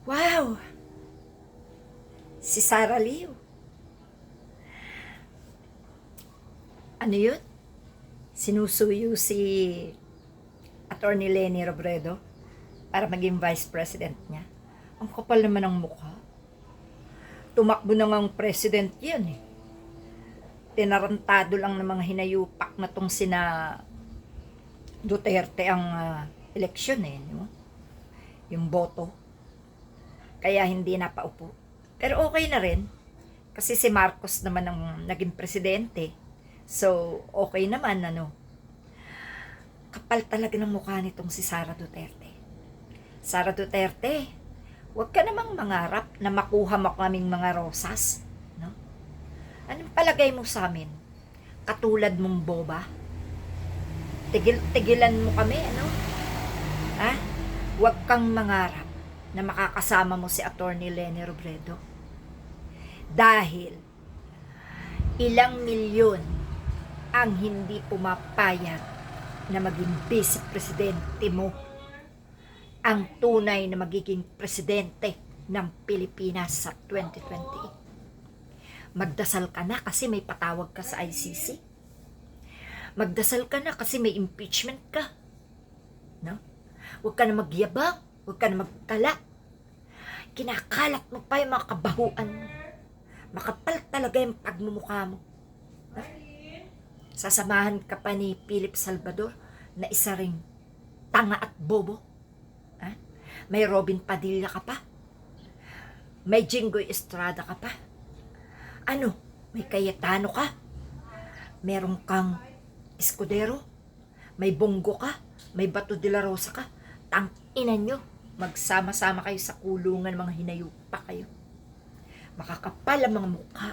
Wow! Si Sara Liu. Ano yun? Sinusuyo si Attorney Leni Robredo para maging vice president niya. Ang kapal naman ng mukha. Tumakbo na ngang president yan eh. Tinarantado lang ng mga hinayupak na tong sina Duterte ang eleksyon eh. No? Yung boto. Kaya hindi napaupo. Pero okay na rin. Kasi si Marcos naman ang naging presidente. So, okay naman, ano. Kapal talaga ng mukha nitong si Sara Duterte. Sara Duterte, huwag ka namang mangarap na makuha mo kaming mga rosas. No? Anong palagay mo sa amin? Katulad mong boba? Tigilan mo kami, ano? Ha? Huwag kang mangarap na makakasama mo si Attorney Leni Robredo. Dahil ilang milyon ang hindi pumapayag na maging vice presidente mo, ang tunay na magiging presidente ng Pilipinas sa 2028. Magdasal ka na kasi may patawag ka sa ICC. Magdasal ka na kasi may impeachment ka. No? Huwag ka na magyabang, huwag ka na magtala. Kinakalat mo pa yung mga kabahuan mo. Makapal talaga yung pagmumukha mo. No? Sasamahan ka pa ni Philip Salvador na isa ring tanga at bobo. Ha? May Robin Padilla ka pa. May Jinggoy Estrada ka pa. Ano? May Cayetano ka. Meron kang Escudero. May Bongo ka. May Bato de la Rosa ka. Tang-ina nyo. Magsama-sama kayo sa kulungan, mga hinayupa kayo. Makakapal ang mga mukha.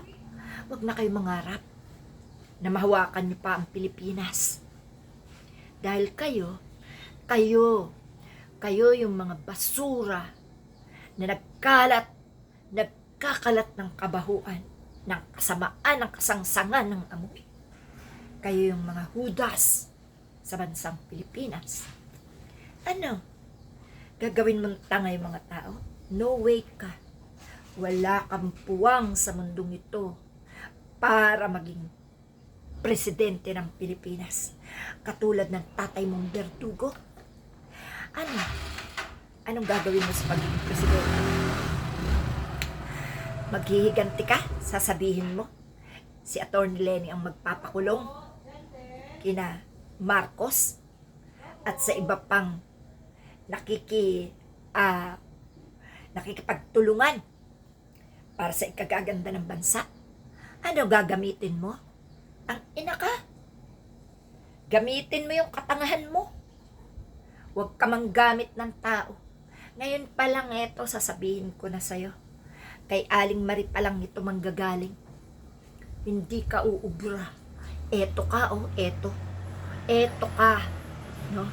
Huwag na kayo mangarap na mahawakan nyo pa ang Pilipinas. Dahil kayo yung mga basura na nagkakalat ng kabahuan, ng kasamaan, ng kasangsangan ng amoy. Kayo yung mga hudas sa bansang Pilipinas. Ano? Gagawin mong tanga yung mga tao? No way ka. Wala kang puwang sa mundong ito para maging presidente ng Pilipinas. Katulad ng tatay mong Berdugo. Ano? Anong gagawin mo sa pagiging presidente? Maghihiganti ka? Sasabihin mo? Si Atty. Leni ang magpapakulong kina Marcos at sa iba pang nakikipagtulungan para sa ikagaganda ng bansa. Ano gagamitin mo? Ang ina ka. Gamitin mo yung katangahan mo. Huwag ka manggamit ng tao. Ngayon pa lang eto, sasabihin ko na sa'yo. Kay Aling Marie pa lang ito manggagaling. Hindi ka uubra. Eto ka, eto. Eto ka. No?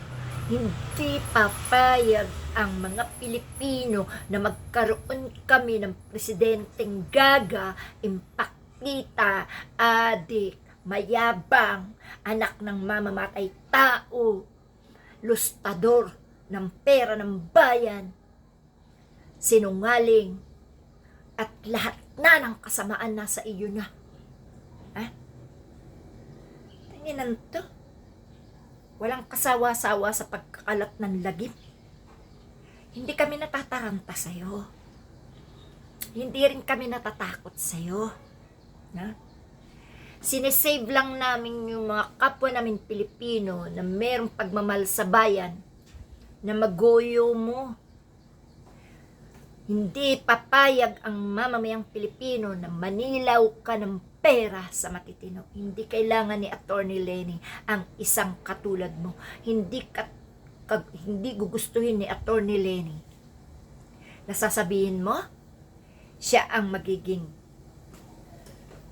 Hindi papayag ang mga Pilipino na magkaroon kami ng presidenteng gaga, impakita, adik, mayabang, anak ng mamamatay tao, lustador ng pera ng bayan, sinungaling, at lahat na ng kasamaan nasa iyo na. Ha? Tanginan to. Walang kasawa-sawa sa pagkakalat ng lagim. Hindi kami natataranta sa'yo. Hindi rin kami natatakot sa'yo. Na? Sinesave lang namin yung mga kapwa namin Pilipino na mayroong pagmamahal sa bayan na magoyo mo. Hindi papayag ang mamamayang Pilipino na manilaw ka ng pera sa matitino. Hindi kailangan ni Atty. Leni ang isang katulad mo. Hindi gugustuhin ni Atty. Leni na sasabihin mo siya ang magiging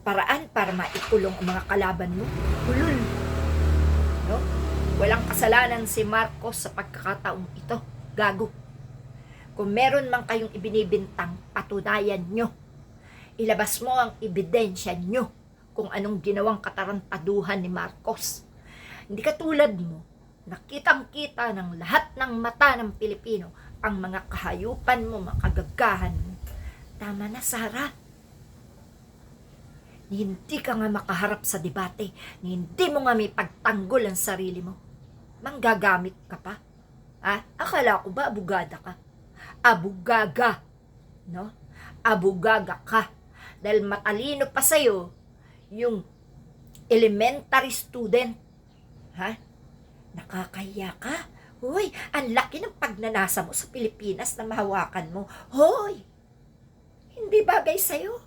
paraan para maikulong ang mga kalaban mo. Hulul. No? Walang kasalanan si Marcos sa pagkakataong ito. Gago. Kung meron man kayong ibinibintang, patunayan nyo. Ilabas mo ang ebidensya nyo kung anong ginawang katarantaduhan ni Marcos. Hindi katulad mo, nakitang-kita ng lahat ng mata ng Pilipino ang mga kahayupan mo, mga kagagahan mo. Tama na, Sarah. Hindi ka nga makaharap sa debate. Hindi mo nga may pagtanggol ang sarili mo. Manggagamit ka pa. Ha? Akala ko ba abogada ka? Abugaga. No? Abugaga ka. Dahil matalino pa sa'yo yung elementary student. Ha? Nakakahiya ka. Hoy, ang laki ng pagnanasa mo sa Pilipinas na mahawakan mo. Hoy, hindi bagay sa'yo.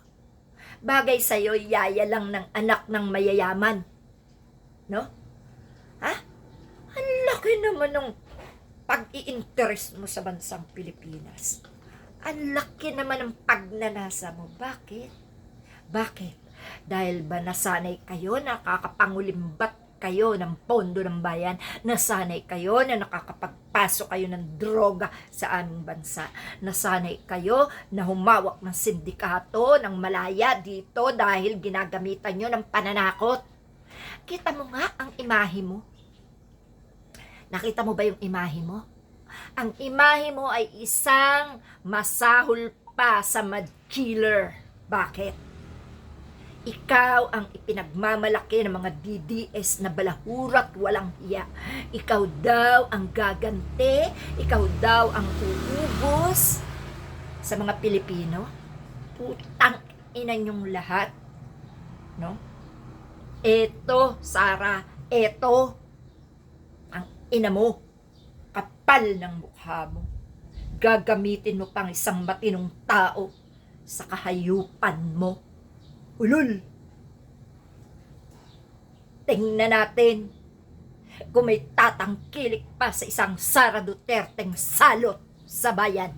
Bagay sa'yo, yaya lang ng anak ng mayayaman. No? Ha? Ang laki naman ng pag-i-interest mo sa bansang Pilipinas. Ang laki naman ng pagnanasa mo. Bakit? Bakit? Dahil ba nasanay kayo, nakakapangulimbat kayo ng pondo ng bayan, nasanay kayo na nakakapagpasok kayo ng droga sa aming bansa, nasanay kayo na humawak ng sindikato ng malaya dito dahil ginagamitan nyo ng pananakot. Kita mo nga ang imahe mo. Nakita mo ba yung imahe mo? Ang imahe mo ay isang masahol pa sa mad killer. Bakit? Ikaw ang ipinagmamalaki ng mga DDS na balahurat walang hiya. Ikaw daw ang gagante, ikaw daw ang uubos sa mga Pilipino. Putang ina niyong lahat. No? Eto, Sarah, eto ang ina mo. Kapal ng mukha mo. Gagamitin mo pang isang matinong tao sa kahayupan mo. Ulul! Tingnan natin kung may tatangkilik pa sa isang Sara Duterteng salot sa bayan.